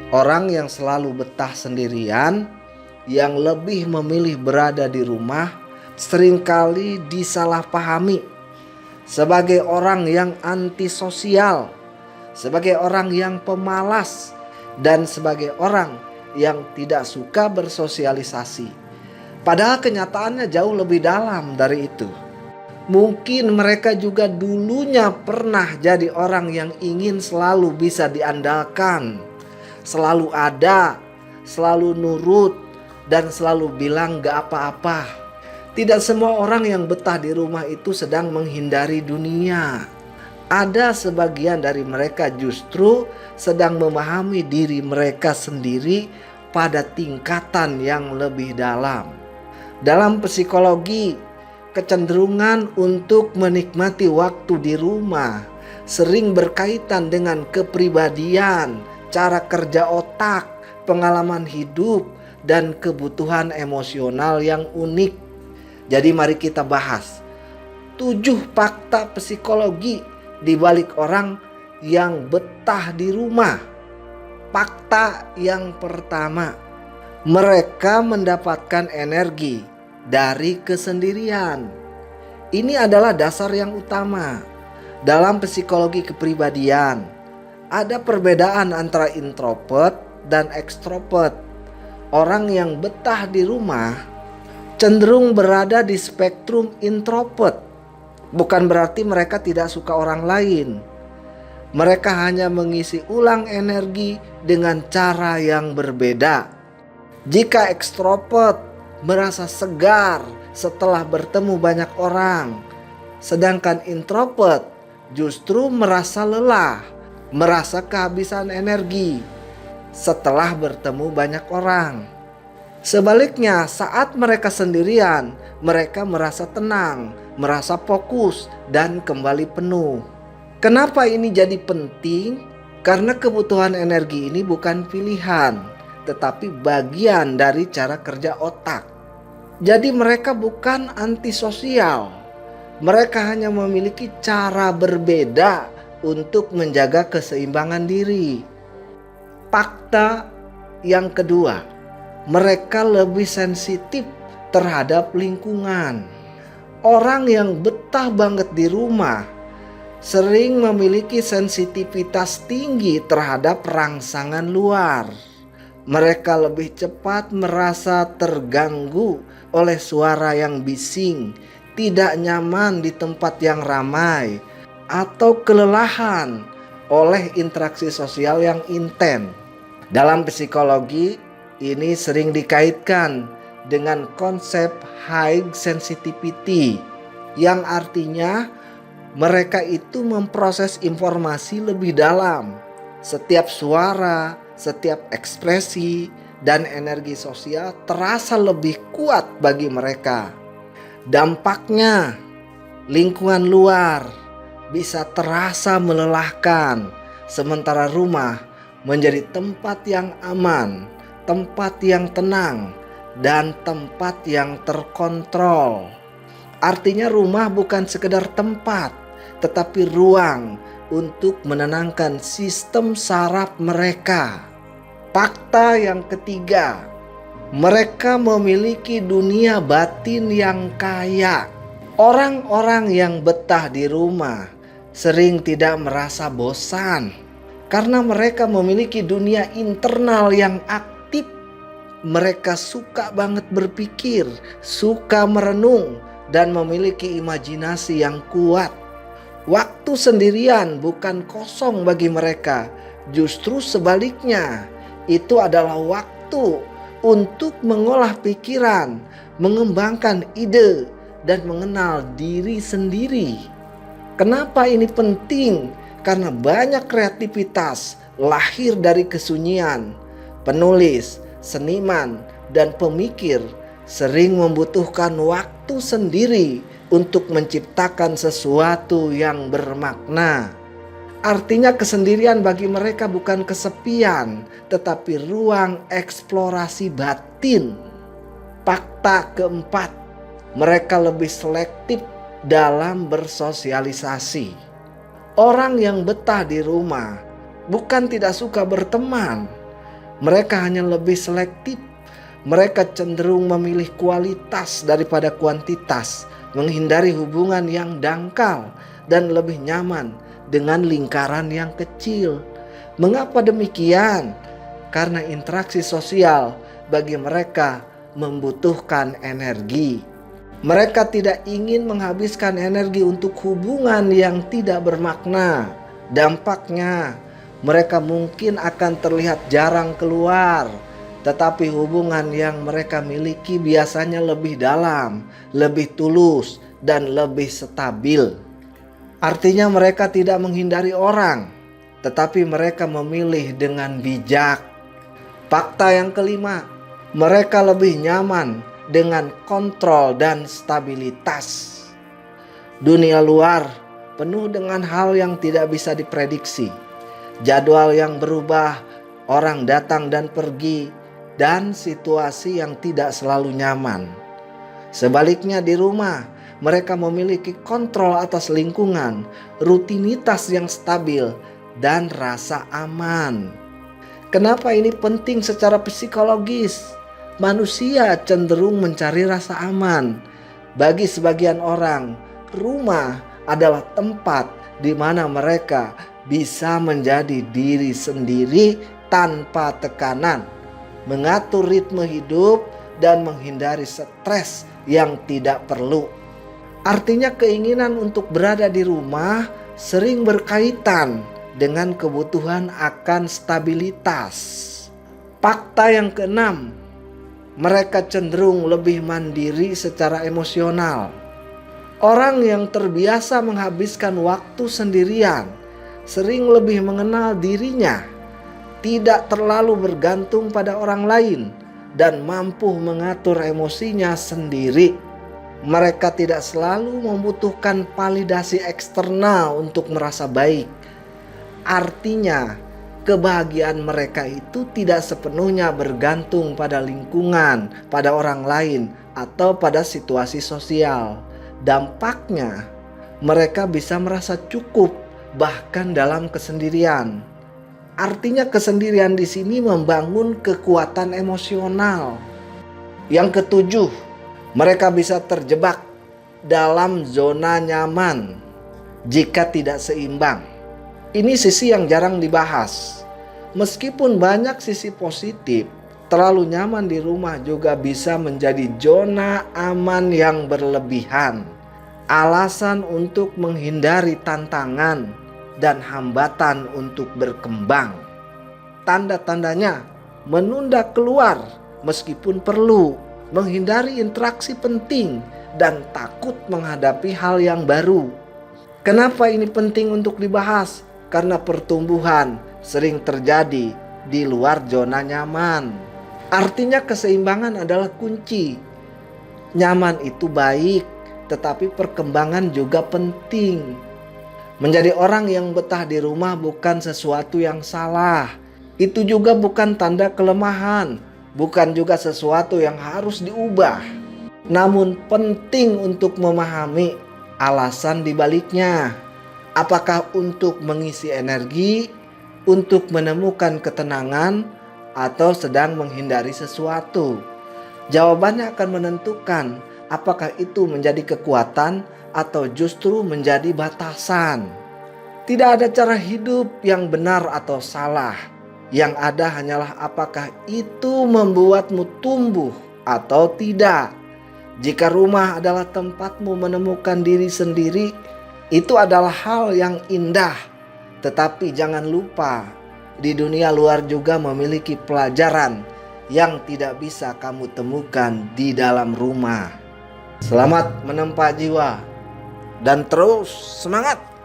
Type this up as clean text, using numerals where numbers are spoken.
Orang yang selalu betah sendirian, yang lebih memilih berada di rumah, seringkali disalahpahami sebagai orang yang antisosial, sebagai orang yang pemalas, dan sebagai orang yang tidak suka bersosialisasi. Padahal kenyataannya jauh lebih dalam dari itu. Mungkin mereka juga dulunya pernah jadi orang yang ingin selalu bisa diandalkan, selalu ada, selalu nurut, dan selalu bilang gak apa-apa. Tidak semua orang yang betah di rumah itu sedang menghindari dunia. Ada sebagian dari mereka justru sedang memahami diri mereka sendiri pada tingkatan yang lebih dalam. Dalam psikologi, kecenderungan untuk menikmati waktu di rumah sering berkaitan dengan kepribadian, cara kerja otak, pengalaman hidup, dan kebutuhan emosional yang unik. Jadi mari kita bahas 7 fakta psikologi di balik orang yang betah di rumah. Fakta yang pertama, mereka mendapatkan energi dari kesendirian. Ini adalah dasar yang utama. Dalam psikologi kepribadian, ada perbedaan antara introvert dan ekstrovert. Orang yang betah di rumah cenderung berada di spektrum introvert. Bukan berarti mereka tidak suka orang lain. Mereka hanya mengisi ulang energi dengan cara yang berbeda. Jika ekstrovert merasa segar setelah bertemu banyak orang, sedangkan introvert justru merasa lelah, merasa kehabisan energi setelah bertemu banyak orang. Sebaliknya, saat mereka sendirian, mereka merasa tenang, merasa fokus, dan kembali penuh. Kenapa ini jadi penting? Karena kebutuhan energi ini bukan pilihan, tetapi bagian dari cara kerja otak. Jadi mereka bukan antisosial. Mereka hanya memiliki cara berbeda untuk menjaga keseimbangan diri. Fakta yang kedua, mereka lebih sensitif terhadap lingkungan. Orang yang betah banget di rumah sering memiliki sensitivitas tinggi terhadap rangsangan luar. Mereka lebih cepat merasa terganggu oleh suara yang bising, tidak nyaman di tempat yang ramai, atau kelelahan oleh interaksi sosial yang intens. Dalam psikologi, ini sering dikaitkan dengan konsep high sensitivity, yang artinya mereka itu memproses informasi lebih dalam. Setiap suara, setiap ekspresi, dan energi sosial terasa lebih kuat bagi mereka. Dampaknya, lingkungan luar bisa terasa melelahkan, sementara rumah menjadi tempat yang aman, tempat yang tenang, dan tempat yang terkontrol. Artinya rumah bukan sekedar tempat, tetapi ruang untuk menenangkan sistem saraf mereka. Fakta yang ketiga, mereka memiliki dunia batin yang kaya. Orang-orang yang betah di rumah sering tidak merasa bosan karena mereka memiliki dunia internal yang aktif. Mereka suka banget berpikir, suka merenung, dan memiliki imajinasi yang kuat. Waktu sendirian bukan kosong bagi mereka, justru sebaliknya, itu adalah waktu untuk mengolah pikiran, mengembangkan ide, dan mengenal diri sendiri. Kenapa ini penting? Karena banyak kreativitas lahir dari kesunyian. Penulis, seniman, dan pemikir sering membutuhkan waktu sendiri untuk menciptakan sesuatu yang bermakna. Artinya kesendirian bagi mereka bukan kesepian, tetapi ruang eksplorasi batin. Fakta keempat, mereka lebih selektif dalam bersosialisasi. Orang yang betah di rumah bukan tidak suka berteman, Mereka hanya lebih selektif. Mereka cenderung memilih kualitas daripada kuantitas, menghindari hubungan yang dangkal, dan lebih nyaman dengan lingkaran yang kecil. Mengapa demikian? Karena interaksi sosial bagi mereka membutuhkan energi. Mereka tidak ingin menghabiskan energi untuk hubungan yang tidak bermakna. Dampaknya, mereka mungkin akan terlihat jarang keluar, tetapi hubungan yang mereka miliki biasanya lebih dalam, lebih tulus, dan lebih stabil. Artinya mereka tidak menghindari orang, tetapi mereka memilih dengan bijak. Fakta yang kelima, mereka lebih nyaman dengan kontrol dan stabilitas. Dunia luar penuh dengan hal yang tidak bisa diprediksi. Jadwal yang berubah, orang datang dan pergi, dan situasi yang tidak selalu nyaman. Sebaliknya di rumah, mereka memiliki kontrol atas lingkungan, rutinitas yang stabil, dan rasa aman. Kenapa ini penting secara psikologis? Manusia cenderung mencari rasa aman. Bagi sebagian orang, rumah adalah tempat di mana mereka bisa menjadi diri sendiri tanpa tekanan, mengatur ritme hidup, dan menghindari stres yang tidak perlu. Artinya keinginan untuk berada di rumah sering berkaitan dengan kebutuhan akan stabilitas. Fakta yang keenam, mereka cenderung lebih mandiri secara emosional. Orang yang terbiasa menghabiskan waktu sendirian sering lebih mengenal dirinya, tidak terlalu bergantung pada orang lain, dan mampu mengatur emosinya sendiri. Mereka tidak selalu membutuhkan validasi eksternal untuk merasa baik. Artinya, kebahagiaan mereka itu tidak sepenuhnya bergantung pada lingkungan, pada orang lain, atau pada situasi sosial. Dampaknya, mereka bisa merasa cukup bahkan dalam kesendirian. Artinya kesendirian di sini membangun kekuatan emosional. Yang ketujuh, mereka bisa terjebak dalam zona nyaman jika tidak seimbang. Ini sisi yang jarang dibahas. Meskipun banyak sisi positif, terlalu nyaman di rumah juga bisa menjadi zona aman yang berlebihan. Alasan untuk menghindari tantangan dan hambatan untuk berkembang. Tanda-tandanya menunda keluar meskipun perlu, menghindari interaksi penting, dan takut menghadapi hal yang baru. Kenapa ini penting untuk dibahas? Karena pertumbuhan sering terjadi di luar zona nyaman. Artinya keseimbangan adalah kunci. Nyaman itu baik, tetapi perkembangan juga penting. Menjadi orang yang betah di rumah bukan sesuatu yang salah. Itu juga bukan tanda kelemahan, bukan juga sesuatu yang harus diubah. Namun penting untuk memahami alasan dibaliknya. Apakah untuk mengisi energi, untuk menemukan ketenangan, atau sedang menghindari sesuatu? Jawabannya akan menentukan apakah itu menjadi kekuatan atau justru menjadi batasan. Tidak ada cara hidup yang benar atau salah. Yang ada hanyalah apakah itu membuatmu tumbuh atau tidak. Jika rumah adalah tempatmu menemukan diri sendiri, itu adalah hal yang indah. Tetapi jangan lupa, di dunia luar juga memiliki pelajaran yang tidak bisa kamu temukan di dalam rumah. Selamat menempa jiwa dan terus semangat!